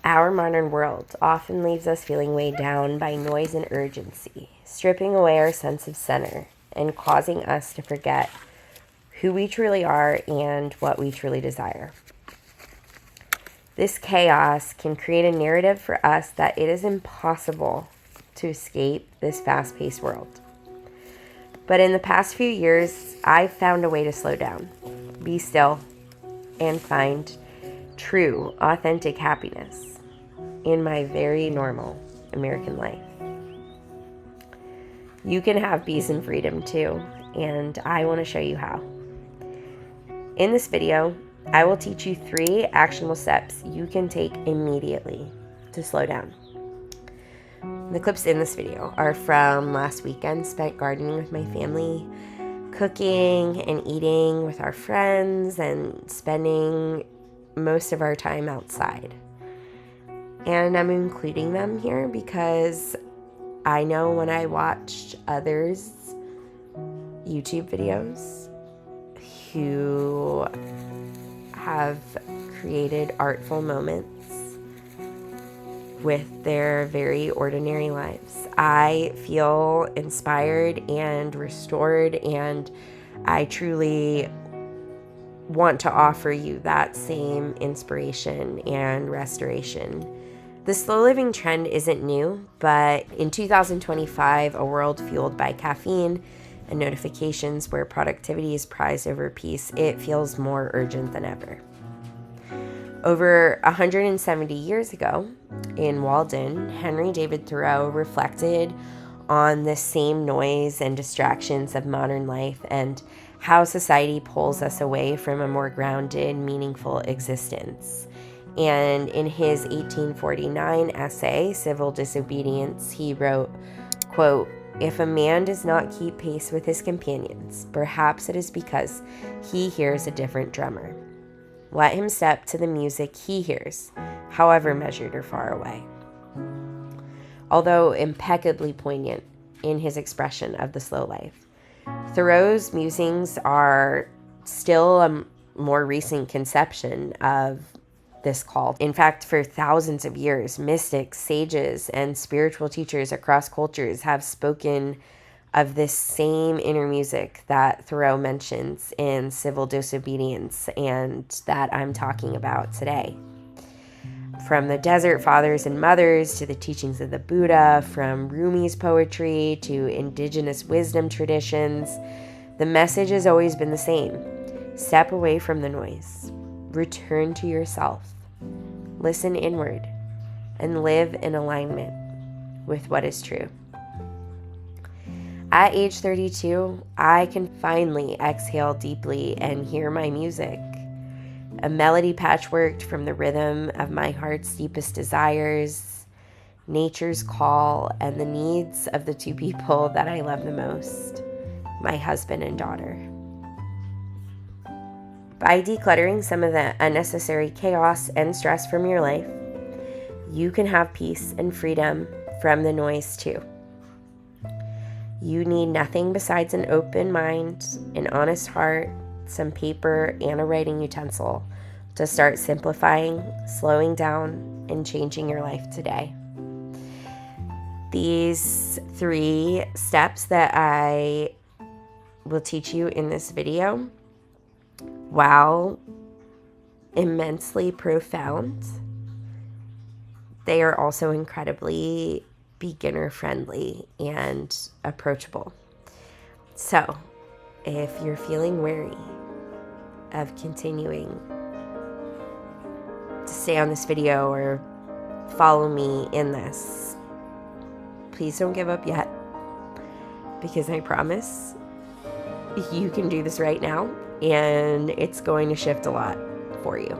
Our modern world often leaves us feeling weighed down by noise and urgency, stripping away our sense of center and causing us to forget who we truly are and what we truly desire. This chaos can create a narrative for us that it is impossible to escape this fast-paced world. But in the past few years, I've found a way to slow down, be still, and find true, authentic happiness in my very normal American life. You can have peace and freedom too, and I want to show you how. In this video, I will teach you 3 actionable steps you can take immediately to slow down. The clips in this video are from last weekend, spent gardening with my family, cooking and eating with our friends, and spending most of our time outside. And I'm including them here because I know when I watched others' YouTube videos who have created artful moments with their very ordinary lives, I feel inspired and restored, and I truly want to offer you that same inspiration and restoration. The slow living trend isn't new, but in 2025, a world fueled by caffeine and notifications where productivity is prized over peace, it feels more urgent than ever. Over 170 years ago, in Walden, Henry David Thoreau reflected on the same noise and distractions of modern life and how society pulls us away from a more grounded, meaningful existence. And in his 1849 essay, Civil Disobedience, he wrote, quote, "If a man does not keep pace with his companions, perhaps it is because he hears a different drummer. Let him step to the music he hears, however measured or far away." Although impeccably poignant in his expression of the slow life, Thoreau's musings are still a more recent conception of this call. In fact, for thousands of years, mystics, sages, and spiritual teachers across cultures have spoken of this same inner music that Thoreau mentions in Civil Disobedience and that I'm talking about today. From the desert fathers and mothers to the teachings of the Buddha, from Rumi's poetry to indigenous wisdom traditions, the message has always been the same. Step away from the noise. Return to yourself. Listen inward and live in alignment with what is true. At age 32, I can finally exhale deeply and hear my music. A melody patchworked from the rhythm of my heart's deepest desires, nature's call, and the needs of the 2 people that I love the most, my husband and daughter. By decluttering some of the unnecessary chaos and stress from your life, you can have peace and freedom from the noise too. You need nothing besides an open mind, an honest heart, some paper, and a writing utensil to start simplifying, slowing down, and changing your life today. These 3 steps that I will teach you in this video, while immensely profound, they are also incredibly beginner friendly and approachable. So, if you're feeling wary of continuing to stay on this video or follow me in this, please don't give up yet, because I promise you can do this right now, and it's going to shift a lot for you.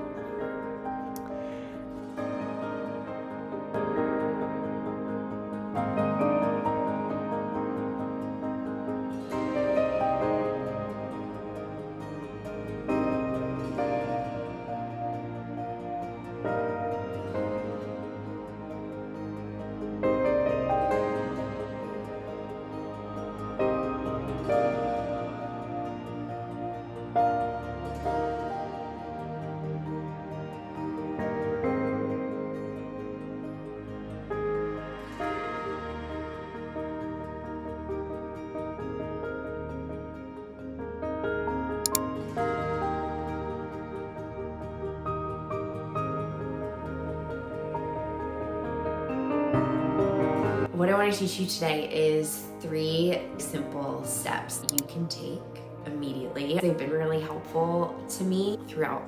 What I want to teach you today is 3 simple steps you can take immediately. They've been really helpful to me throughout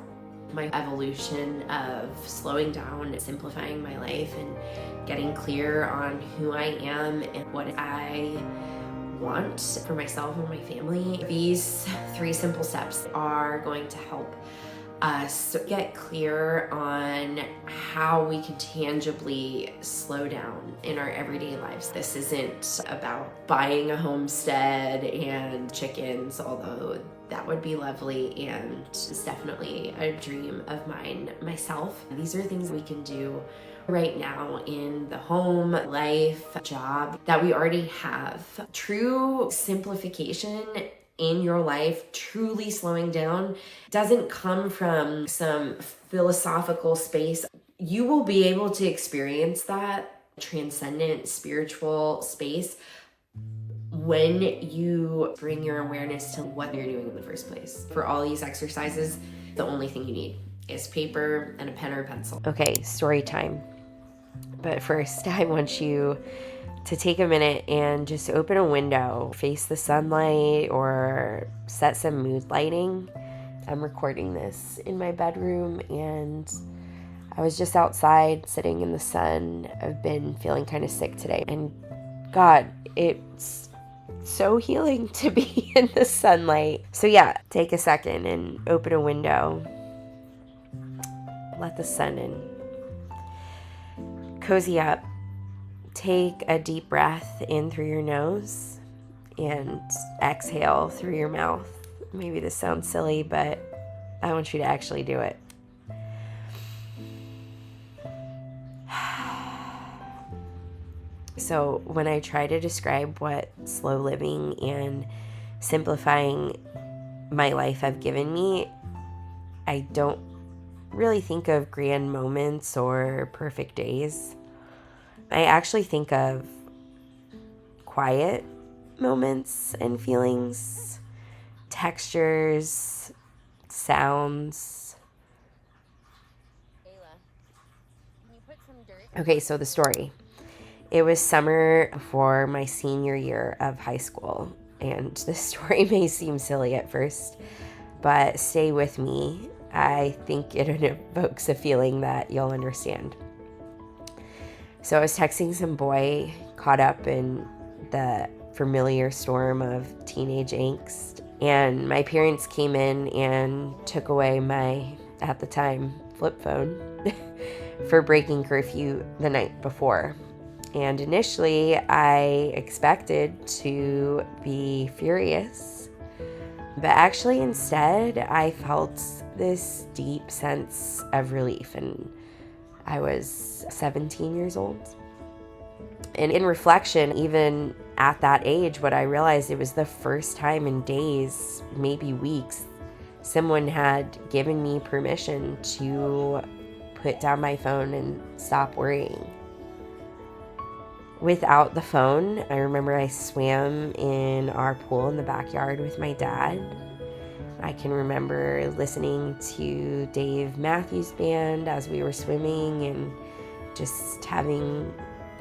my evolution of slowing down, simplifying my life, and getting clear on who I am and what I want for myself and my family. These 3 simple steps are going to help us get clear on how we can tangibly slow down in our everyday lives. This isn't about buying a homestead and chickens, although that would be lovely and it's definitely a dream of mine myself. These are things we can do right now in the home, life, job that we already have. True simplification in your life, truly slowing down, doesn't come from some philosophical space. You will be able to experience that transcendent spiritual space when you bring your awareness to what you're doing in the first place. For all these exercises, the only thing you need is paper and a pen or a pencil. Okay, story time. But first, I want you to take a minute and just open a window, face the sunlight, or set some mood lighting. I'm recording this in my bedroom, and I was just outside sitting in the sun. I've been feeling kind of sick today, and God, it's so healing to be in the sunlight. So yeah, take a second and open a window. Let the sun in. Cozy up. Take a deep breath in through your nose and exhale through your mouth. Maybe this sounds silly, but I want you to actually do it. So when I try to describe what slow living and simplifying my life have given me, I don't really think of grand moments or perfect days. I actually think of quiet moments and feelings, textures, sounds. Okay, so the story. It was summer before my senior year of high school, and this story may seem silly at first, but stay with me. I think it evokes a feeling that you'll understand. So I was texting some boy caught up in the familiar storm of teenage angst, and my parents came in and took away my, at the time, flip phone for breaking curfew the night before. And initially, I expected to be furious, but actually instead, I felt this deep sense of relief, and I was 17 years old. And in reflection, even at that age, what I realized, it was the first time in days, maybe weeks, someone had given me permission to put down my phone and stop worrying. Without the phone, I remember I swam in our pool in the backyard with my dad. I can remember listening to Dave Matthews Band as we were swimming and just having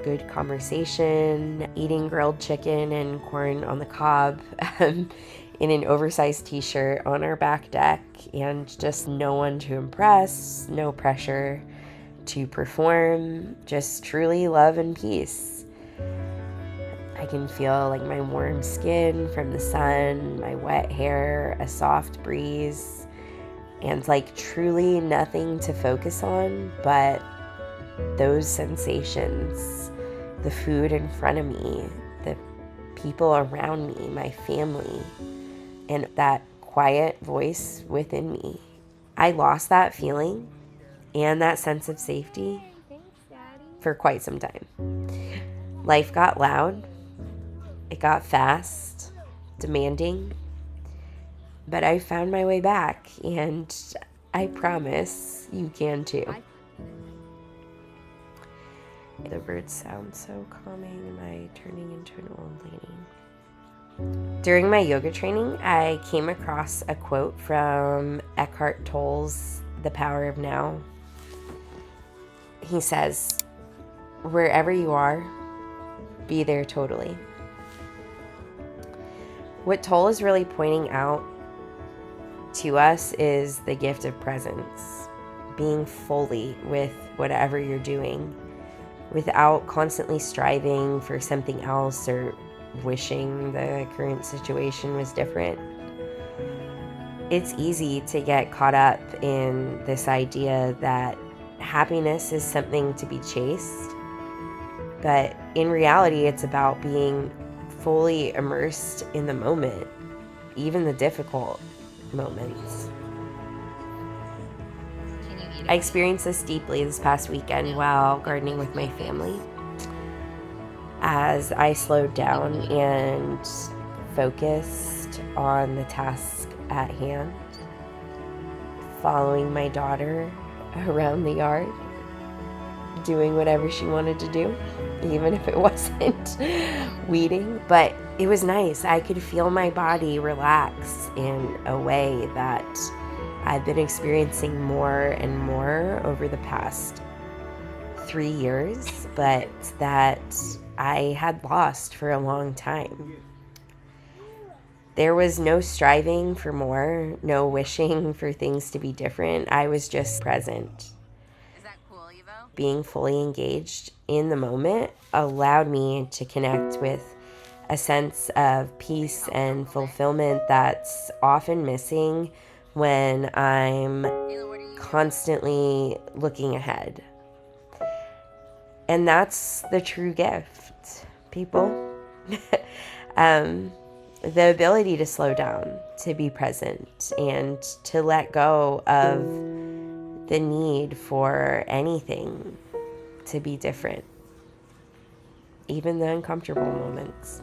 good conversation, eating grilled chicken and corn on the cob in an oversized t-shirt on our back deck, and just no one to impress, no pressure to perform, just truly love and peace. I can feel like my warm skin from the sun, my wet hair, a soft breeze, and like truly nothing to focus on but those sensations, the food in front of me, the people around me, my family, and that quiet voice within me. I lost that feeling and that sense of safety for quite some time. Life got loud. It got fast, demanding, but I found my way back, and I promise you can too. The birds sound so calming. Am I turning into an old lady? During my yoga training, I came across a quote from Eckhart Tolle's The Power of Now. He says, "Wherever you are, be there totally. What Toll is really pointing out to us is the gift of presence, being fully with whatever you're doing without constantly striving for something else or wishing the current situation was different. It's easy to get caught up in this idea that happiness is something to be chased, but in reality, it's about being fully immersed in the moment, even the difficult moments. I experienced this deeply this past weekend while gardening with my family. As I slowed down and focused on the task at hand, following my daughter around the yard, doing whatever she wanted to do, even if it wasn't weeding. But it was nice. I could feel my body relax in a way that I've been experiencing more and more over the past 3 years, but that I had lost for a long time. There was no striving for more, no wishing for things to be different. I was just present. Is that cool, Evo? Being fully engaged in the moment allowed me to connect with a sense of peace and fulfillment that's often missing when I'm constantly looking ahead. And that's the true gift, people. The ability to slow down, to be present, and to let go of the need for anything to be different, even the uncomfortable moments.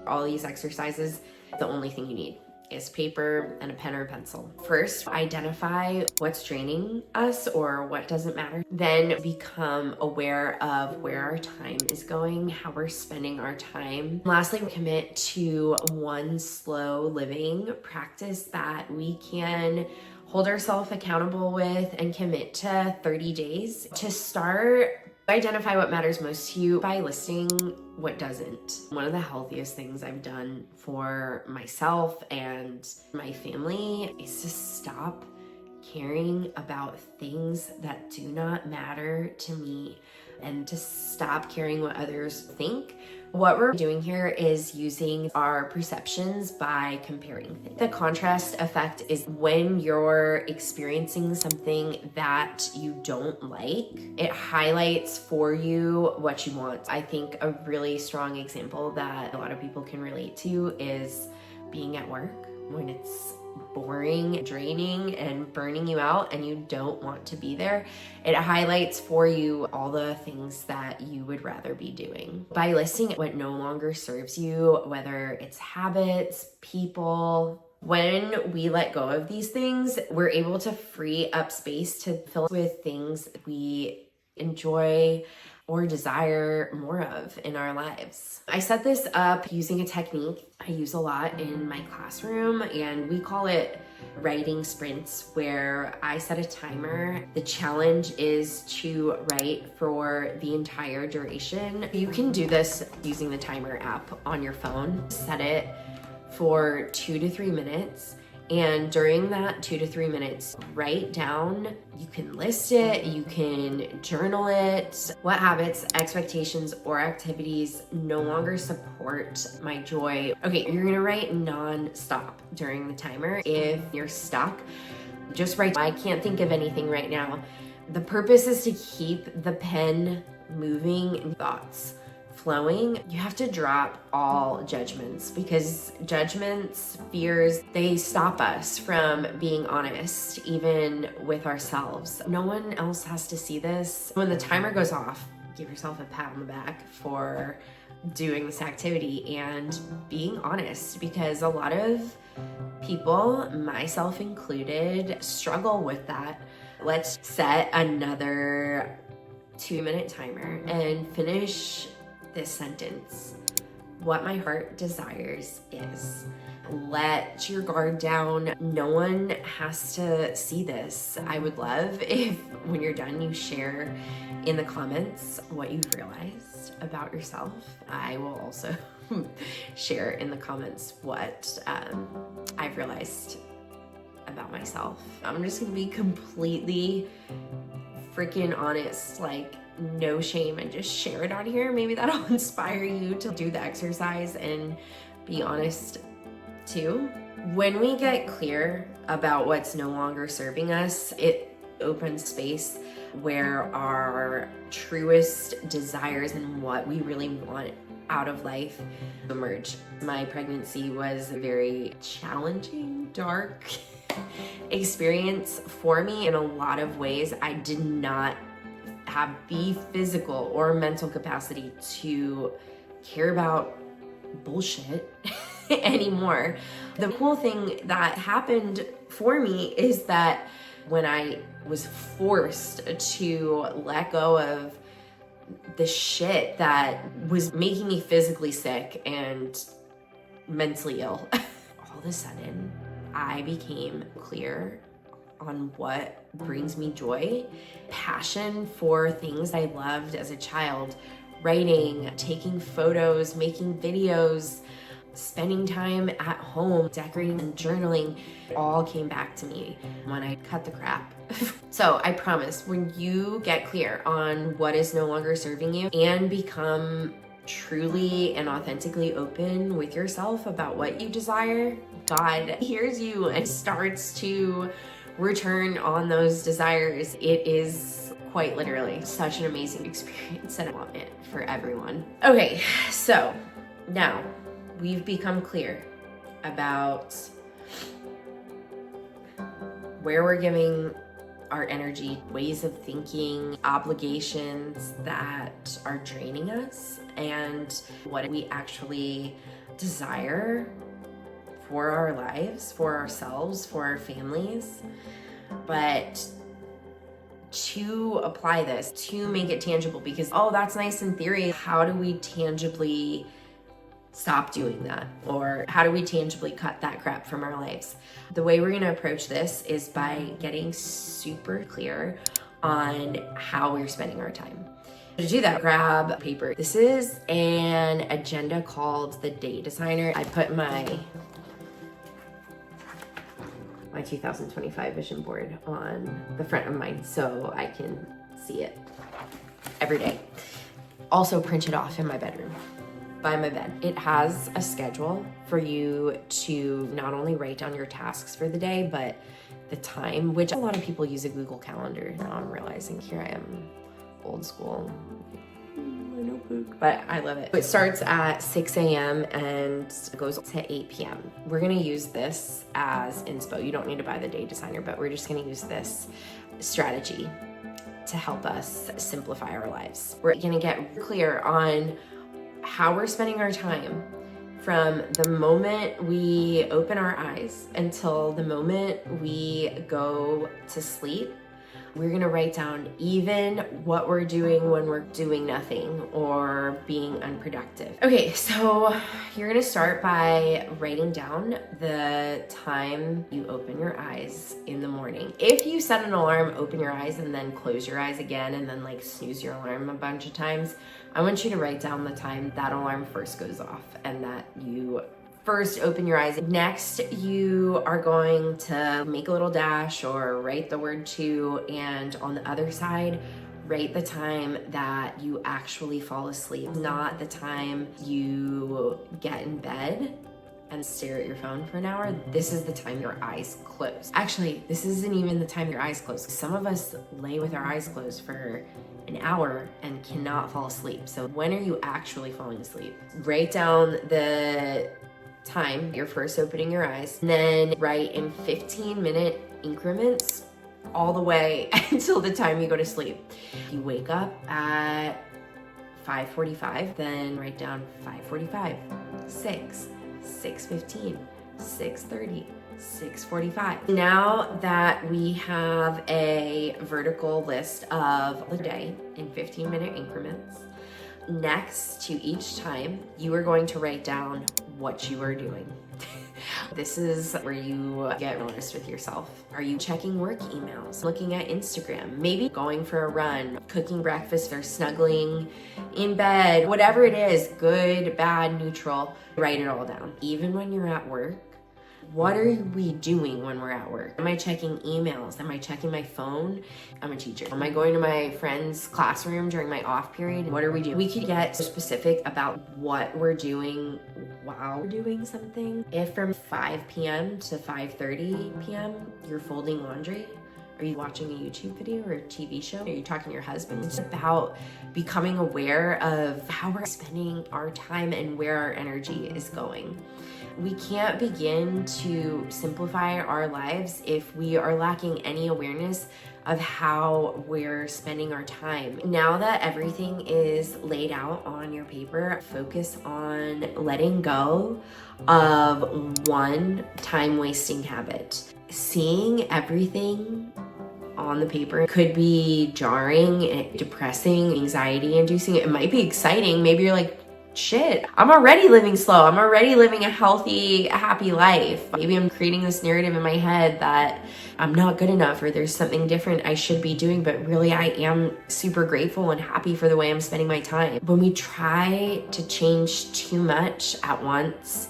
All these exercises, the only thing you need is paper and a pen or a pencil. First, identify what's draining us or what doesn't matter. Then become aware of where our time is going, how we're spending our time. Lastly, commit to one slow living practice that we can hold ourselves accountable with and commit to 30 days. To start, identify what matters most to you by listing what doesn't. One of the healthiest things I've done for myself and my family is to stop caring about things that do not matter to me and to stop caring what others think. What we're doing here is using our perceptions by comparing things. The contrast effect is when you're experiencing something that you don't like, it highlights for you what you want. I think a really strong example that a lot of people can relate to is being at work when it's boring, draining, and burning you out and you don't want to be there. It highlights for you all the things that you would rather be doing. By listing what no longer serves you, whether it's habits, people, when we let go of these things, we're able to free up space to fill with things we enjoy or desire more of in our lives. I set this up using a technique I use a lot in my classroom, and we call it writing sprints, where I set a timer. The challenge is to write for the entire duration. You can do this using the timer app on your phone. Set it for 2 to 3 minutes. And during that 2 to 3 minutes, write down, you can list it, you can journal it. What habits, expectations, or activities no longer support my joy? Okay, you're gonna write non-stop during the timer. If you're stuck, just write, I can't think of anything right now. The purpose is to keep the pen moving and thoughts flowing. You have to drop all judgments, because judgments, fears, they stop us from being honest, even with ourselves. No one else has to see this. When the timer goes off, give yourself a pat on the back for doing this activity and being honest, because a lot of people, myself included, struggle with that. Let's set another 2-minute timer and finish this sentence. what my heart desires is. Let your guard down. No one has to see this. I would love if when you're done, you share in the comments what you've realized about yourself. I will also share in the comments what I've realized about myself. I'm just gonna be completely freaking honest, like no shame, and just share it on here. Maybe that'll inspire you to do the exercise and be honest too. When we get clear about what's no longer serving us, it opens space where our truest desires and what we really want out of life emerge. My pregnancy was a very challenging, dark experience for me in a lot of ways. I did not have the physical or mental capacity to care about bullshit anymore. The cool thing that happened for me is that when I was forced to let go of the shit that was making me physically sick and mentally ill, all of a sudden I became clear on what brings me joy, passion for things I loved as a child, writing, taking photos, making videos, spending time at home, decorating and journaling. It all came back to me when I cut the crap. So I promise, when you get clear on what is no longer serving you and become truly and authentically open with yourself about what you desire, God hears you and starts to return on those desires. It is quite literally such an amazing experience, and I want it for everyone. Okay, so now we've become clear about where we're giving our energy, ways of thinking, obligations that are draining us, and what we actually desire for our lives, for ourselves, for our families. But to apply this, to make it tangible, because, oh, that's nice in theory. How do we tangibly stop doing that? Or how do we tangibly cut that crap from our lives? The way we're gonna approach this is by getting super clear on how we're spending our time. To do that, grab paper. This is an agenda called the Day Designer. I put my 2025 vision board on the front of mine so I can see it every day. Also print it off in my bedroom, by my bed. It has a schedule for you to not only write down your tasks for the day, but the time, which a lot of people use a Google Calendar. Now I'm realizing here I am old school. But I love it. It starts at 6 a.m. and goes to 8 p.m. We're gonna use this as inspo. You don't need to buy the Day Designer, but we're just gonna use this strategy to help us simplify our lives. We're gonna get clear on how we're spending our time from the moment we open our eyes until the moment we go to sleep. We're gonna write down even what we're doing when we're doing nothing or being unproductive. Okay, so you're gonna start by writing down the time you open your eyes in the morning. If you set an alarm, open your eyes and then close your eyes again and then like snooze your alarm a bunch of times, I want you to write down the time that alarm first goes off and that you first open your eyes. Next, you are going to make a little dash or write the word to, and on the other side, write the time that you actually fall asleep, not the time you get in bed and stare at your phone for an hour. This is the time your eyes close. Actually, this isn't even the time your eyes close. Some of us lay with our eyes closed for an hour and cannot fall asleep. So when are you actually falling asleep? Write down the time you're first opening your eyes, and then write in 15-minute increments all the way until the time you go to sleep. You wake up at 5:45, then write down 5:45, 6, 6:15, 6:30, 6:45. Now that we have a vertical list of the day in 15-minute increments, Next to each time, you are going to write down what you are doing. This is where you get honest with yourself. Are you checking work emails, looking at Instagram, maybe going for a run, cooking breakfast, or snuggling in bed? Whatever it is, good, bad, neutral, write it all down. Even when you're at work, what are we doing when we're at work? Am I checking emails? Am I checking my phone? I'm a teacher. Am I going to my friend's classroom during my off period? What are we doing? We could get specific about what we're doing while we're doing something. If from 5 p.m. to 5:30 p.m. you're folding laundry, are you watching a YouTube video or a TV show? Are you talking to your husband? It's about becoming aware of how we're spending our time and where our energy is going. We can't begin to simplify our lives if we are lacking any awareness of how we're spending our time. Now that everything is laid out on your paper, focus on letting go of one time-wasting habit. Seeing everything on the paper could be jarring, depressing, anxiety-inducing. It might be exciting. Maybe you're like, shit, I'm already living slow. I'm already living a healthy, happy life. Maybe I'm creating this narrative in my head that I'm not good enough or there's something different I should be doing, but really I am super grateful and happy for the way I'm spending my time. When we try to change too much at once,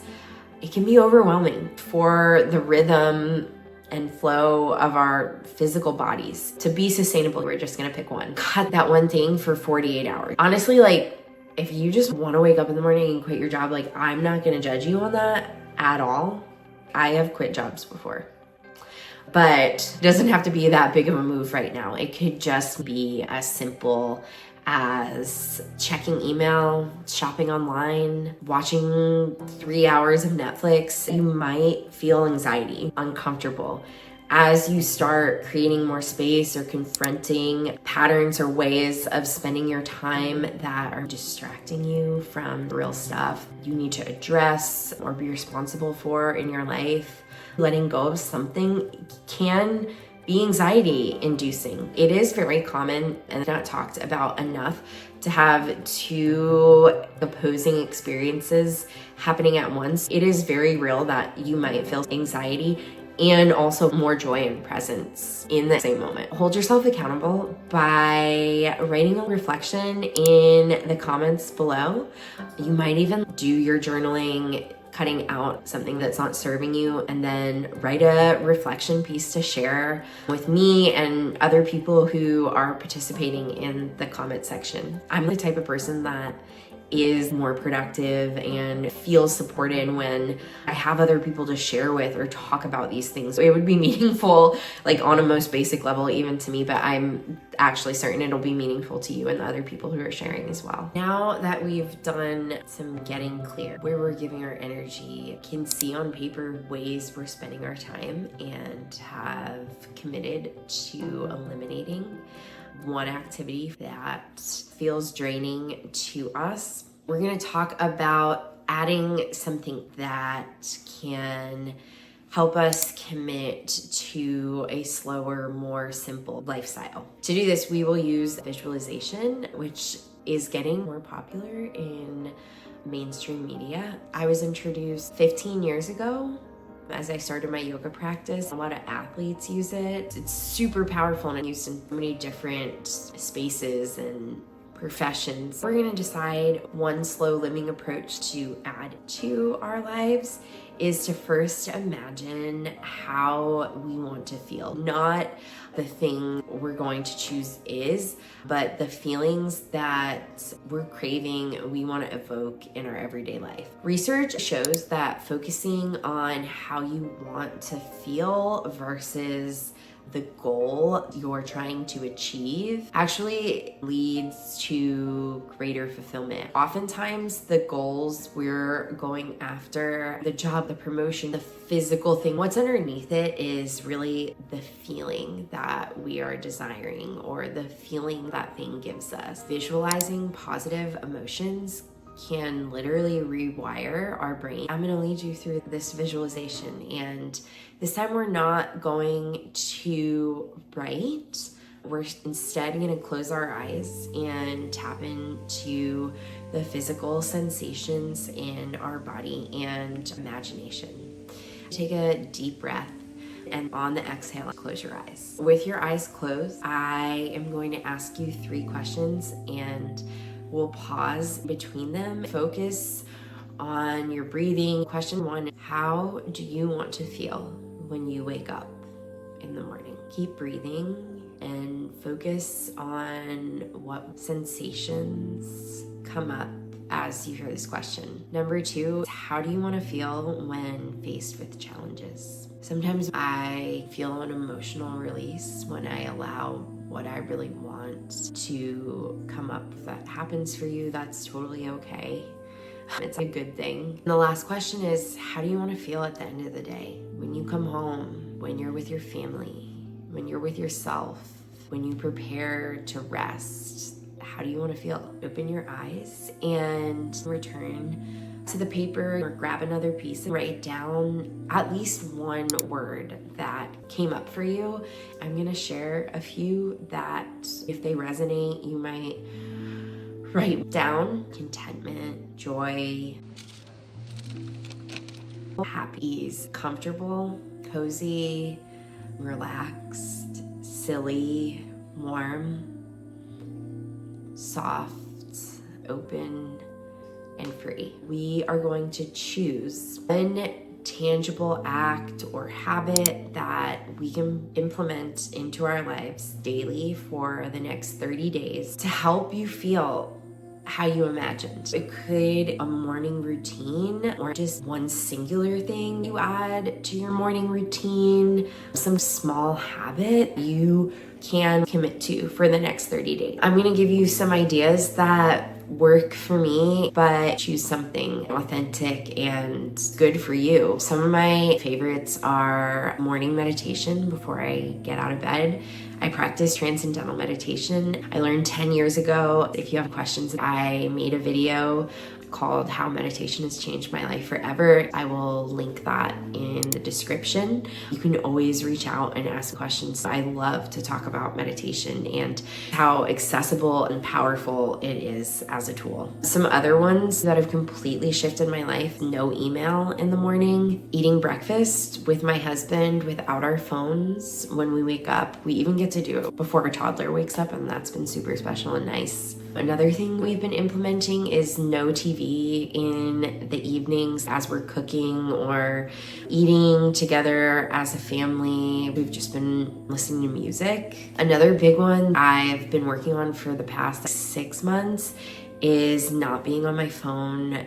it can be overwhelming for the rhythm and flow of our physical bodies. To be sustainable, we're just gonna pick one. Cut that one thing for 48 hours. Honestly, if you just want to wake up in the morning and quit your job, I'm not going to judge you on that at all. I have quit jobs before, but it doesn't have to be that big of a move right now. It could just be as simple as checking email, shopping online, watching 3 hours of Netflix. You might feel anxiety, uncomfortable. As you start creating more space or confronting patterns or ways of spending your time that are distracting you from the real stuff you need to address or be responsible for in your life, letting go of something can be anxiety inducing. It is very common and not talked about enough to have two opposing experiences happening at once. It is very real that you might feel anxiety and also more joy and presence in the same moment. Hold yourself accountable by writing a reflection in the comments below. You might even do your journaling, cutting out something that's not serving you, and then write a reflection piece to share with me and other people who are participating in the comment section. I'm the type of person that is more productive and feels supported when I have other people to share with or talk about these things. It would be meaningful, on a most basic level, even to me, but I'm actually certain it'll be meaningful to you and the other people who are sharing as well. Now that we've done some getting clear where we're giving our energy, can see on paper ways we're spending our time and have committed to eliminating one activity that feels draining to us, we're going to talk about adding something that can help us commit to a slower, more simple lifestyle. To do this, we will use visualization, which is getting more popular in mainstream media. I was introduced 15 years ago as I started my yoga practice. A lot of athletes use it. It's super powerful and used in so many different spaces and professions. We're gonna decide one slow living approach to add to our lives is to first imagine how we want to feel. Not the thing we're going to choose is, but the feelings that we're craving, we want to evoke in our everyday life. Research shows that focusing on how you want to feel versus the goal you're trying to achieve actually leads to greater fulfillment. Oftentimes, the goals we're going after, the job, the promotion, the physical thing, what's underneath it is really the feeling that we are desiring or the feeling that thing gives us. Visualizing positive emotions can literally rewire our brain. I'm gonna lead you through this visualization, and this time we're not going to write, We're instead going to close our eyes and tap into the physical sensations in our body and imagination. Take a deep breath, and on the exhale, close your eyes. With your eyes closed, I am going to ask you 3 questions, and we'll pause between them. Focus on your breathing. Question 1, how do you want to feel when you wake up in the morning? Keep breathing and focus on what sensations come up as you hear this question. Number 2, how do you want to feel when faced with challenges? Sometimes I feel an emotional release when I allow what I really want to come up. If that happens for you, that's totally okay. It's a good thing. And the last question is, how do you want to feel at the end of the day? When you come home, when you're with your family, when you're with yourself, when you prepare to rest, how do you want to feel? Open your eyes and return to the paper or grab another piece and write down at least one word that came up for you. I'm going to share a few that, if they resonate, you might write down. Contentment, joy, happy, ease, comfortable, cozy, relaxed, silly, warm, soft, open, and free. We are going to choose one tangible act or habit that we can implement into our lives daily for the next 30 days to help you feel how you imagined. It could be a morning routine or just one singular thing you add to your morning routine, some small habit you can commit to for the next 30 days. I'm going to give you some ideas that work for me, but choose something authentic and good for you. Some of my favorites are morning meditation before I get out of bed. I practice transcendental meditation. I learned 10 years ago. If you have questions, I made a video called How Meditation Has Changed My Life Forever. I will link that in the description. You can always reach out and ask questions. I love to talk about meditation and how accessible and powerful it is as a tool. Some other ones that have completely shifted my life: no email in the morning, eating breakfast with my husband without our phones when we wake up. We even get to do it before our toddler wakes up, and that's been super special and nice. Another thing we've been implementing is no TV in the evenings as we're cooking or eating together as a family. We've just been listening to music. Another big one I've been working on for the past 6 months is not being on my phone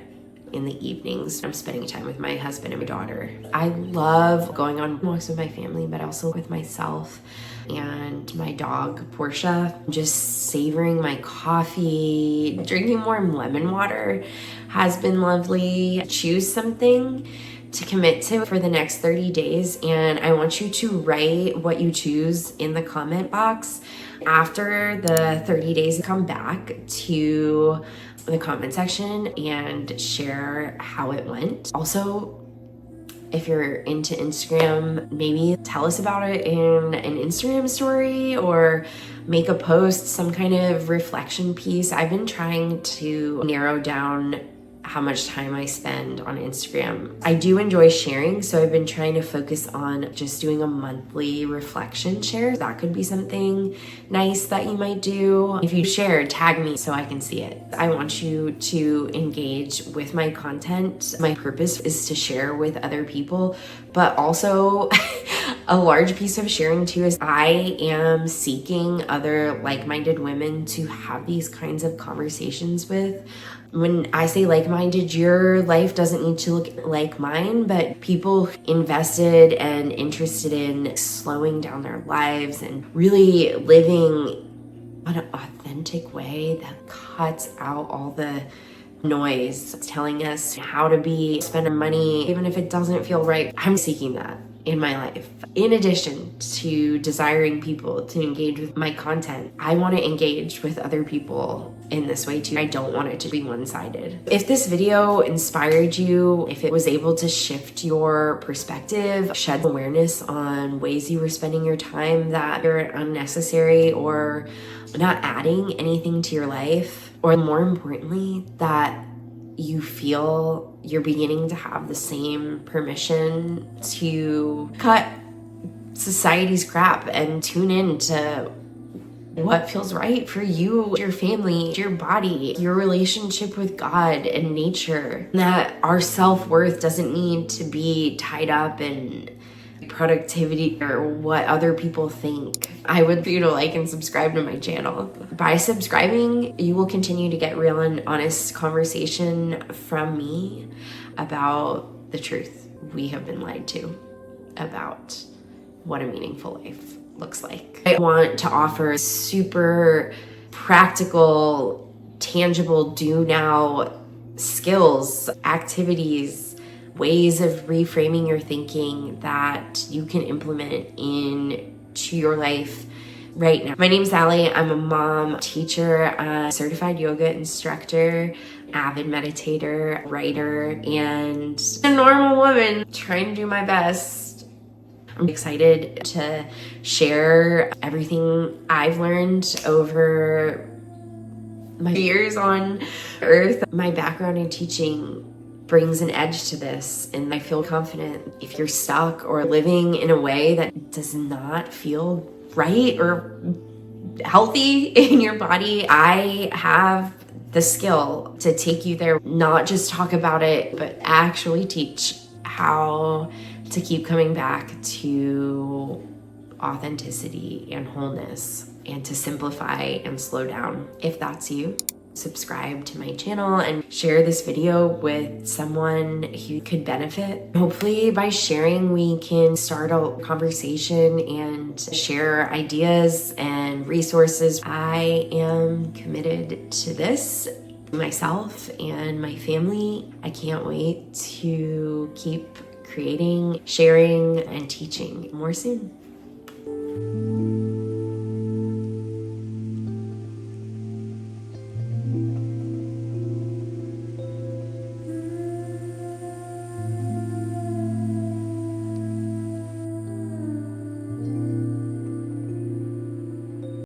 in the evenings. I'm spending time with my husband and my daughter. I love going on walks with my family, but also with myself and my dog, Portia. Just savoring my coffee, drinking warm lemon water has been lovely. Choose something to commit to for the next 30 days, and I want you to write what you choose in the comment box. After the 30 days, come back to the comment section and share how it went. Also, if you're into Instagram, maybe tell us about it in an Instagram story or make a post, some kind of reflection piece. I've been trying to narrow down how much time I spend on Instagram. I do enjoy sharing, so I've been trying to focus on just doing a monthly reflection share. That could be something nice that you might do. If you share, tag me so I can see it. I want you to engage with my content. My purpose is to share with other people, but also a large piece of sharing too is I am seeking other like-minded women to have these kinds of conversations with. When I say like-minded, your life doesn't need to look like mine, but people invested and interested in slowing down their lives and really living in an authentic way that cuts out all the noise telling us how to spend our money, even if it doesn't feel right. I'm seeking that in my life. In addition to desiring people to engage with my content, I want to engage with other people in this way too. I don't want it to be one-sided. If this video inspired you, if it was able to shift your perspective, shed awareness on ways you were spending your time that are unnecessary or not adding anything to your life, or more importantly, that you feel you're beginning to have the same permission to cut society's crap and tune in to what feels right for you, your family, your body, your relationship with God and nature. That our self-worth doesn't need to be tied up in productivity or what other people think. I would for you to like and subscribe to my channel. By subscribing, you will continue to get real and honest conversation from me about the truth we have been lied to about what a meaningful life looks like. I want to offer super practical, tangible, do now skills, activities, ways of reframing your thinking that you can implement into your life right now. My name's Allie. I'm a mom, teacher, a certified yoga instructor, avid meditator, writer, and a normal woman trying to do my best. I'm excited to share everything I've learned over my years on earth. My background in teaching brings an edge to this, and I feel confident if you're stuck or living in a way that does not feel right or healthy in your body, I have the skill to take you there, not just talk about it, but actually teach how to keep coming back to authenticity and wholeness, and to simplify and slow down. If that's you, subscribe to my channel and share this video with someone who could benefit. Hopefully by sharing, we can start a conversation and share ideas and resources. I am committed to this, myself and my family. I can't wait to keep creating, sharing, and teaching more soon.